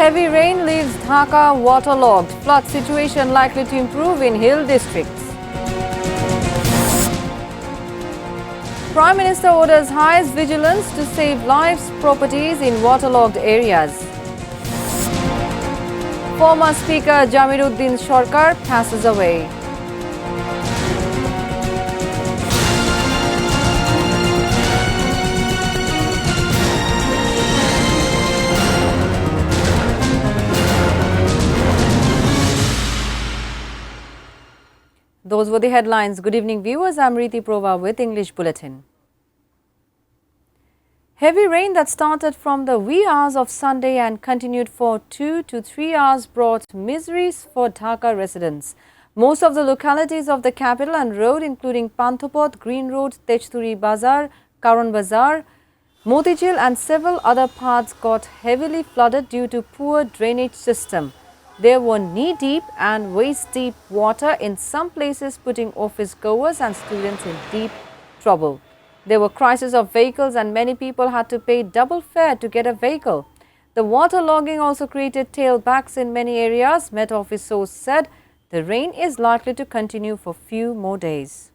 Heavy rain leaves Dhaka waterlogged. Flood situation likely to improve in hill districts. Prime Minister orders highest vigilance to save lives, properties in waterlogged areas. Former Speaker Jamiruddin Sarkar passes away. Those were the headlines. Good evening, viewers. I'm Riti Prova with English Bulletin. Heavy rain that started from the wee hours of Sunday and continued for 2 to 3 hours brought miseries for Dhaka residents. Most of the localities of the capital and road, including Panthopot, Green Road, Techturi Bazar, Karan Bazar, Motijil and several other parts got heavily flooded due to poor drainage system. There were knee-deep and waist-deep water in some places, putting office goers and students in deep trouble. There were crises of vehicles and many people had to pay double fare to get a vehicle. The waterlogging also created tailbacks in many areas. Met Office source said the rain is likely to continue for few more days.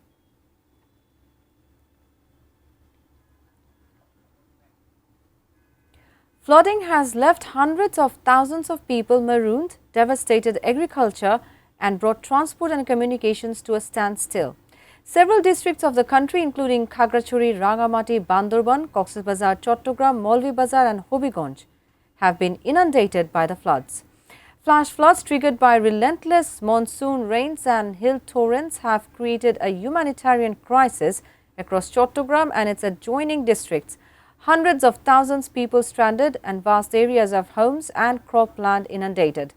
Flooding has left hundreds of thousands of people marooned, devastated agriculture and brought transport and communications to a standstill. Several districts of the country, including Khagrachuri, Rangamati, Bandarban, Cox's Bazar, Chattogram, Molvi Bazar and Hobiganj, have been inundated by the floods. Flash floods triggered by relentless monsoon rains and hill torrents have created a humanitarian crisis across Chattogram and its adjoining districts. Hundreds of thousands of people stranded and vast areas of homes and cropland inundated.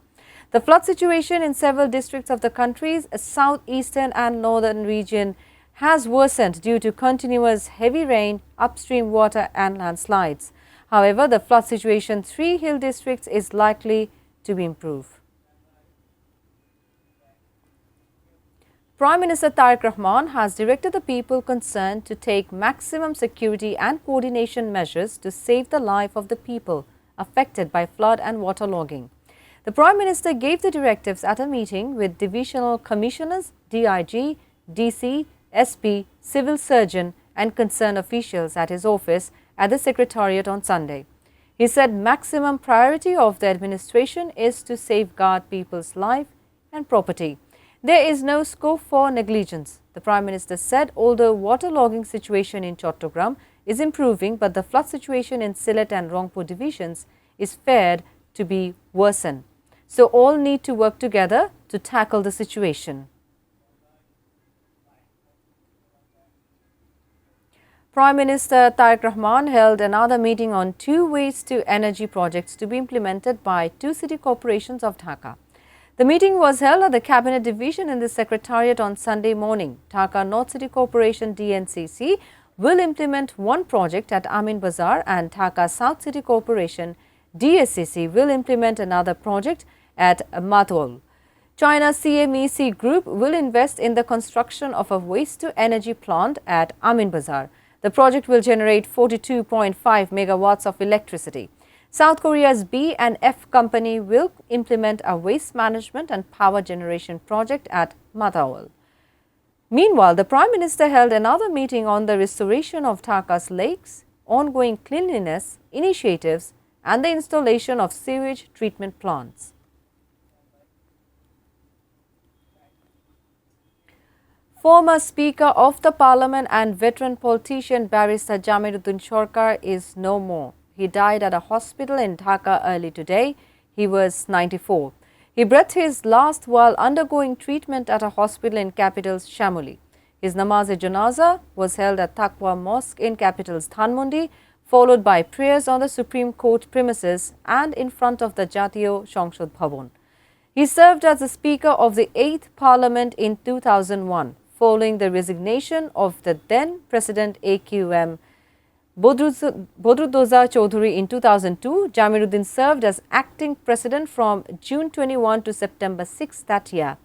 The flood situation in several districts of the country's southeastern and northern region has worsened due to continuous heavy rain, upstream water and landslides. However, the flood situation in 3 hill districts is likely to be improved. Prime Minister Tariq Rahman has directed the people concerned to take maximum security and coordination measures to save the life of the people affected by flood and waterlogging. The Prime Minister gave the directives at a meeting with Divisional Commissioners, DIG, DC, SP, Civil Surgeon and concerned officials at his office at the Secretariat on Sunday. He said maximum priority of the administration is to safeguard people's life and property. There is no scope for negligence. The Prime Minister said although waterlogging situation in Chattogram is improving, but the flood situation in Sylhet and Rangpur divisions is feared to be worsened. So all need to work together to tackle the situation. Prime Minister Tariq Rahman held another meeting on 2 waste-to-energy projects to be implemented by 2 city corporations of Dhaka. The meeting was held at the Cabinet Division in the Secretariat on Sunday morning. Dhaka North City Corporation DNCC will implement 1 project at Amin Bazar and Dhaka South City Corporation DSCC will implement another project at Matol. China CMEC Group will invest in the construction of a waste-to-energy plant at Amin Bazar. The project will generate 42.5 megawatts of electricity. South Korea's B and F company will implement a waste management and power generation project at Matawal. Meanwhile, the Prime Minister held another meeting on the restoration of Dhaka's lakes, ongoing cleanliness initiatives and the installation of sewage treatment plants. Former Speaker of the Parliament and veteran politician Barrister Jamiruddin Sarkar is no more. He died at a hospital in Dhaka early today. He was 94. He breathed his last while undergoing treatment at a hospital in capital's Shamoli. His namaz-e-janaza was held at Taqwa Mosque in capital's Dhanmondi, followed by prayers on the Supreme Court premises and in front of the Jatiyo Sangshad Bhavan. He served as the Speaker of the 8th Parliament in 2001. Following the resignation of the then President AQM Bodruddoza Chaudhuri in 2002, Jamiruddin served as acting president from June 21 to September 6 that year.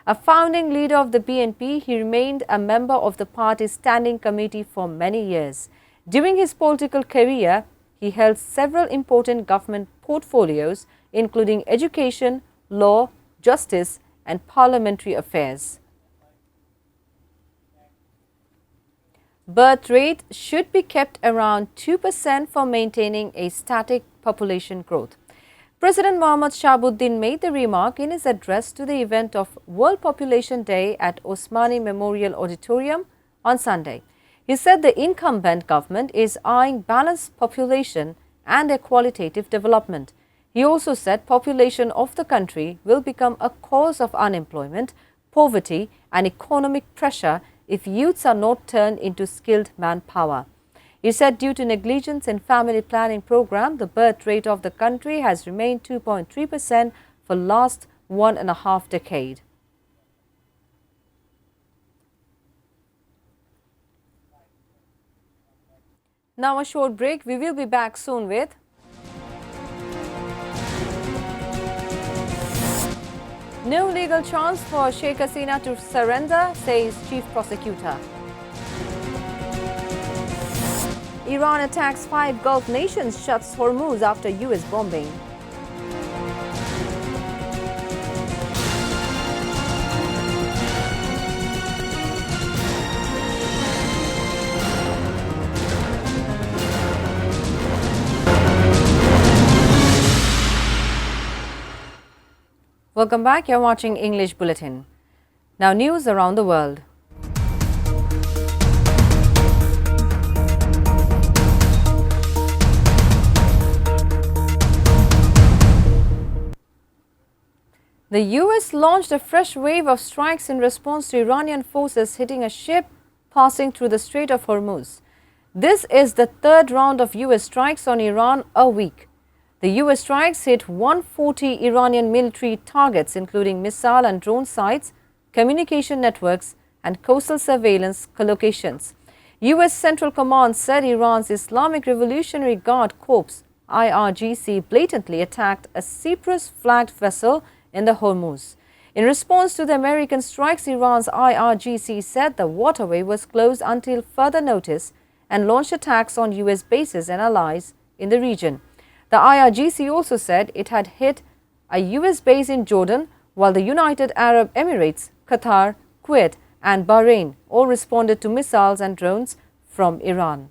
A founding leader of the BNP, he remained a member of the party's standing committee for many years. During his political career, he held several important government portfolios, including education, law, justice, and parliamentary affairs. Birth rate should be kept around 2% for maintaining a static population growth. President Mohammad Shahabuddin made the remark in his address to the event of World Population Day at Osmani Memorial Auditorium on Sunday. He said the incumbent government is eyeing balanced population and a qualitative development. He also said population of the country will become a cause of unemployment, poverty and economic pressure if youths are not turned into skilled manpower. He said due to negligence in family planning program, the birth rate of the country has remained 2.3% for last 1.5 decade. Now a short break. We will be back soon with no legal chance for Sheikh Hasina to surrender, says Chief Prosecutor. Iran attacks 5 Gulf nations, shuts Hormuz after US bombing. Welcome back. You're watching English Bulletin. Now news around the world. The US launched a fresh wave of strikes in response to Iranian forces hitting a ship passing through the Strait of Hormuz. This is the third round of US strikes on Iran a week. The US strikes hit 140 Iranian military targets, including missile and drone sites, communication networks, and coastal surveillance collocations. US Central Command said Iran's Islamic Revolutionary Guard Corps, IRGC, blatantly attacked a Cyprus-flagged vessel in the Hormuz. In response to the American strikes, Iran's IRGC said the waterway was closed until further notice and launched attacks on US bases and allies in the region. The IRGC also said it had hit a US base in Jordan, while the United Arab Emirates, Qatar, Kuwait and Bahrain all responded to missiles and drones from Iran.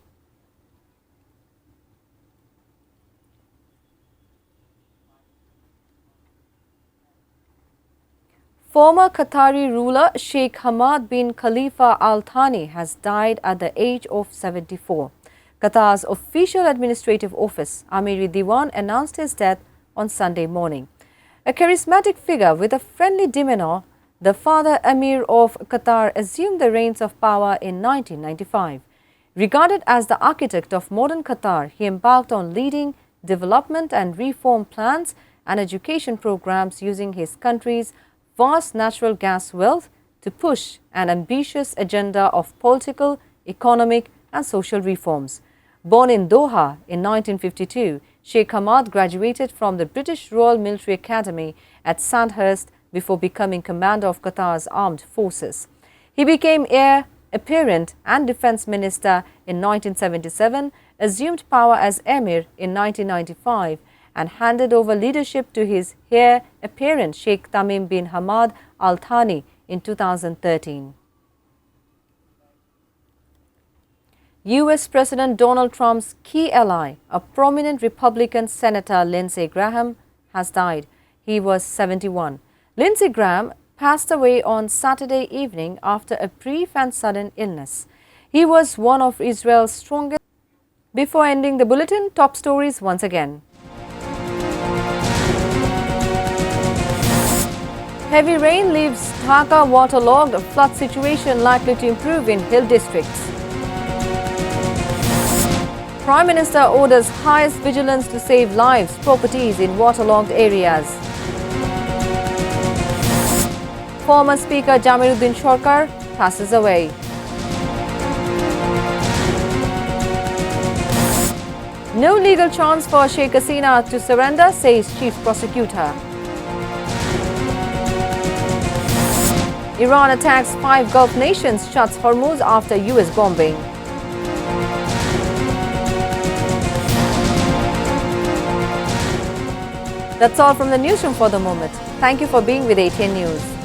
Former Qatari ruler Sheikh Hamad bin Khalifa Al Thani has died at the age of 74. Qatar's official administrative office, Amiri Diwan, announced his death on Sunday morning. A charismatic figure with a friendly demeanor, the father Emir of Qatar assumed the reins of power in 1995. Regarded as the architect of modern Qatar, he embarked on leading development and reform plans and education programs using his country's vast natural gas wealth to push an ambitious agenda of political, economic and social reforms. Born in Doha in 1952, Sheikh Hamad graduated from the British Royal Military Academy at Sandhurst before becoming commander of Qatar's armed forces. He became heir apparent and defense minister in 1977, assumed power as emir in 1995 and handed over leadership to his heir apparent Sheikh Tamim bin Hamad Al Thani in 2013. US President Donald Trump's key ally, a prominent Republican Senator Lindsey Graham, has died. He was 71. Lindsey Graham passed away on Saturday evening after a brief and sudden illness. He was one of Israel's strongest. Before ending the bulletin, top stories once again. Heavy rain leaves Dhaka waterlogged, flood situation likely to improve in hill districts. Prime Minister orders highest vigilance to save lives, properties in waterlogged areas. Former Speaker Jamiruddin passes away. No legal chance for Sheikh Hasina to surrender, says Chief Prosecutor. Iran attacks 5 Gulf nations, shuts Hormuz after US bombing. That's all from the newsroom for the moment. Thank you for being with ATN News.